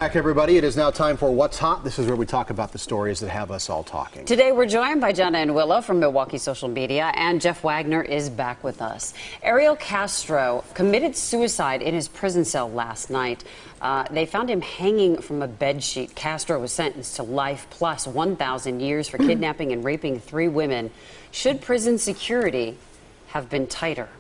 Back, everybody. It is now time for What's Hot. This is where we talk about the stories that have us all talking. Today we're joined by Jonna and Willow from Milwaukee Social Media, and Jeff Wagner is back with us. Ariel Castro committed suicide in his prison cell last night. They found him hanging from a bedsheet. Castro was sentenced to life plus 1,000 years for kidnapping and raping 3 women. Should prison security have been tighter?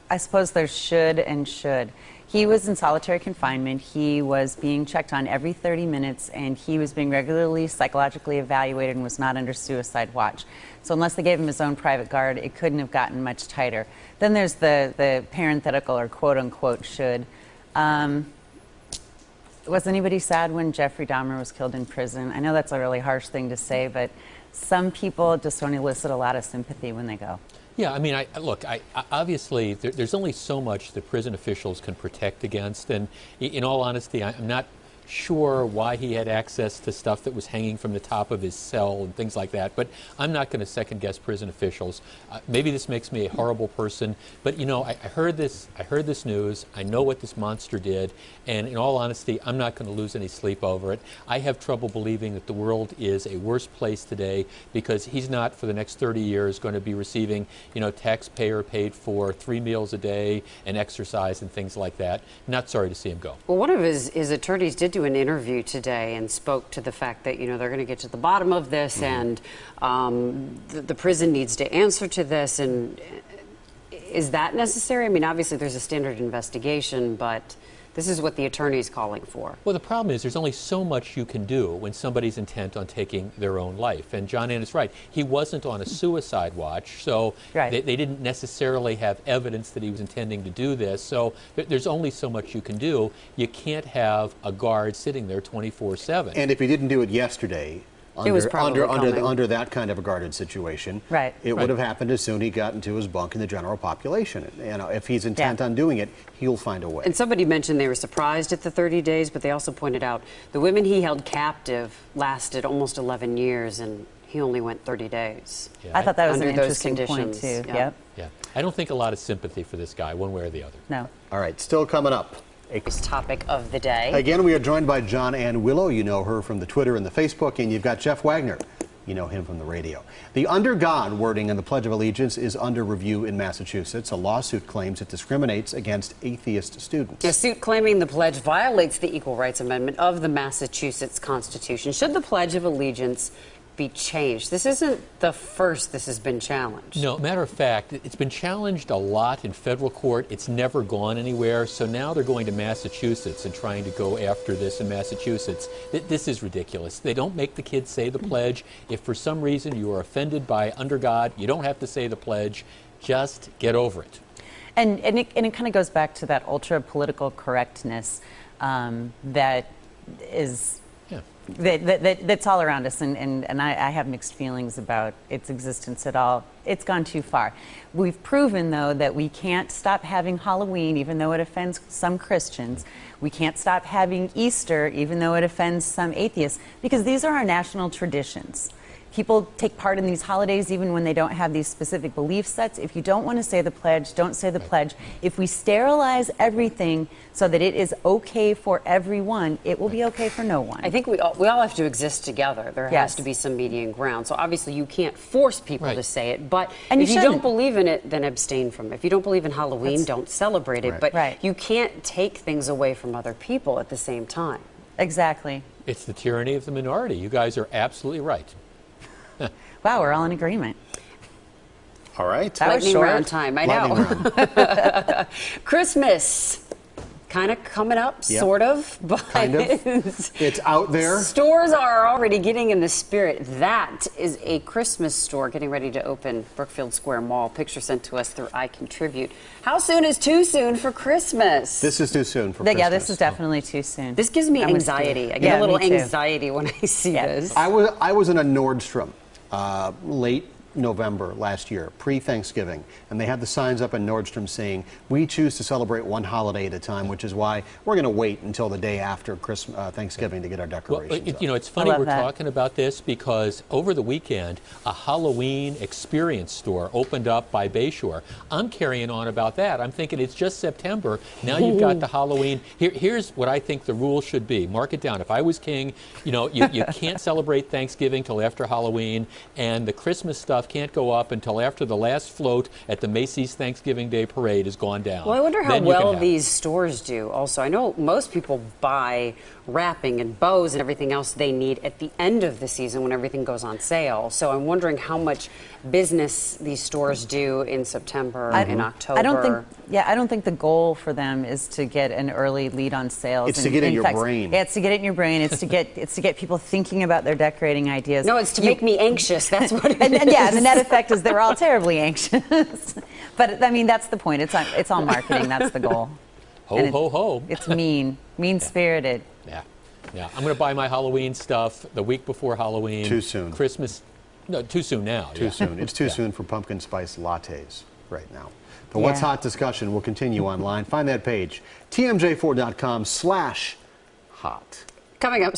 I suppose there should and should. He was in solitary confinement. He was being checked on every 30 minutes, and he was being regularly psychologically evaluated and was not under suicide watch. So unless they gave him his own private guard, it couldn't have gotten much tighter. Then there's the parenthetical or quote-unquote should. Was anybody sad when Jeffrey Dahmer was killed in prison? I know that's a really harsh thing to say, but some people just don't elicit a lot of sympathy when they go. Yeah, I mean, look, obviously, there's only so much that prison officials can protect against, and in all honesty, I'm not sure why he had access to stuff that was hanging from the top of his cell and things like that, but I'm not going to second-guess prison officials. Maybe this makes me a horrible person, but you know, I heard this news. I know what this monster did, and in all honesty, I'm not going to lose any sleep over it. I have trouble believing that the world is a worse place today because he's not, for the next 30 years, going to be receiving, you know, taxpayer paid for 3 meals a day and exercise and things like that. Not sorry to see him go. Well, one of his attorneys did do an interview today and spoke to the fact that, you know, they're going to get to the bottom of this, and the prison needs to answer to this. And is that necessary? I mean, obviously there's a standard investigation, but this is what the attorney is calling for. Well, the problem is there's only so much you can do when somebody's intent on taking their own life. And John Ann is right. He wasn't on a suicide watch, so they didn't necessarily have evidence that he was intending to do this. So there's only so much you can do. You can't have a guard sitting there 24/7. And if he didn't do it yesterday, under that kind of a guarded situation, it would have happened as soon as he got into his bunk in the general population. And if he's intent on doing it, he'll find a way. And somebody mentioned they were surprised at the 30 days, but they also pointed out the women he held captive lasted almost 11 years, and he only went 30 days. Yeah, I thought that was an interesting point, too. Yeah. I don't think a lot of sympathy for this guy, one way or the other. No. All right, still coming up. Topic of the day. Again, we are joined by John Ann Willow. You know her from the Twitter and the Facebook, and you've got Jeff Wagner. You know him from the radio. The "under God" wording in the Pledge of Allegiance is under review in Massachusetts. A lawsuit claims it discriminates against atheist students. A suit claiming the pledge violates the Equal Rights Amendment of the Massachusetts Constitution. Should the Pledge of Allegiance be changed? This isn't the first this has been challenged. No, matter of fact, it's been challenged a lot in federal court. It's never gone anywhere. So now they're going to Massachusetts and trying to go after this in Massachusetts. This is ridiculous. They don't make the kids say the pledge. If for some reason you are offended by "under God," you don't have to say the pledge. Just get over it. And it kind of goes back to that ultra political correctness that is that's all around us, and I have mixed feelings about its existence at all. It's gone too far. We've proven, though, that we can't stop having Halloween, even though it offends some Christians. We can't stop having Easter, even though it offends some atheists, because these are our national traditions. People take part in these holidays even when they don't have these specific belief sets. If you don't want to say the pledge, don't say the pledge. If we sterilize everything so that it is okay for everyone, it will be okay for no one. I think we all have to exist together. There has to be some median ground. So obviously you can't force people to say it, but if you don't believe in it, then abstain from it. If you don't believe in Halloween, don't celebrate it. But you can't take things away from other people at the same time. Exactly. It's the tyranny of the minority. You guys are absolutely right. Wow, we're all in agreement. All right. That was short. Round time, I know. Christmas. Kind of coming up, sort of. But kind of. It's out there. Stores are already getting in the spirit. That is a Christmas store getting ready to open, Brookfield Square Mall. Picture sent to us through iContribute. How soon is too soon for Christmas? This is too soon for Christmas. Yeah, this is definitely too soon. This gives me anxiety. I get a little anxiety when I see this. I was in a Nordstrom late November last year, pre-Thanksgiving, and they had the signs up in Nordstrom saying, "We choose to celebrate one holiday at a time," which is why we're going to wait until the day after Thanksgiving to get our decorations Well, up. you know, it's funny we're that. talking about this because over the weekend, a Halloween experience store opened up by Bayshore. I'm carrying on about that. I'm thinking it's just September. Now you've got the Halloween. Here's what I think the rule should be. Mark it down. If I was king, you know, you can't celebrate Thanksgiving till after Halloween, and the Christmas stuff can't go up until after the last float at the Macy's Thanksgiving Day Parade has gone down. Well, I wonder how Then you can well have it. these stores do also. I know most people buy wrapping and bows and everything else they need at the end of the season when everything goes on sale. So I'm wondering how much business these stores do in September and October. I don't think the goal for them is to get an early lead on sales. It's to get it in your brain. Yeah, it's to get it in your brain. It's to get people thinking about their decorating ideas. No, it's to make me anxious. That's what it is. And yeah, the net effect is they're all terribly anxious. But I mean, that's the point. It's all marketing. That's the goal. Ho, ho, ho. It's mean-spirited. Yeah, yeah. I'm going to buy my Halloween stuff the week before Halloween. Too soon. Christmas, no, too soon now. Too soon. It's too soon for pumpkin spice lattes right now. The What's Hot discussion will continue online. Find that page, tmj4.com/hot. Coming up.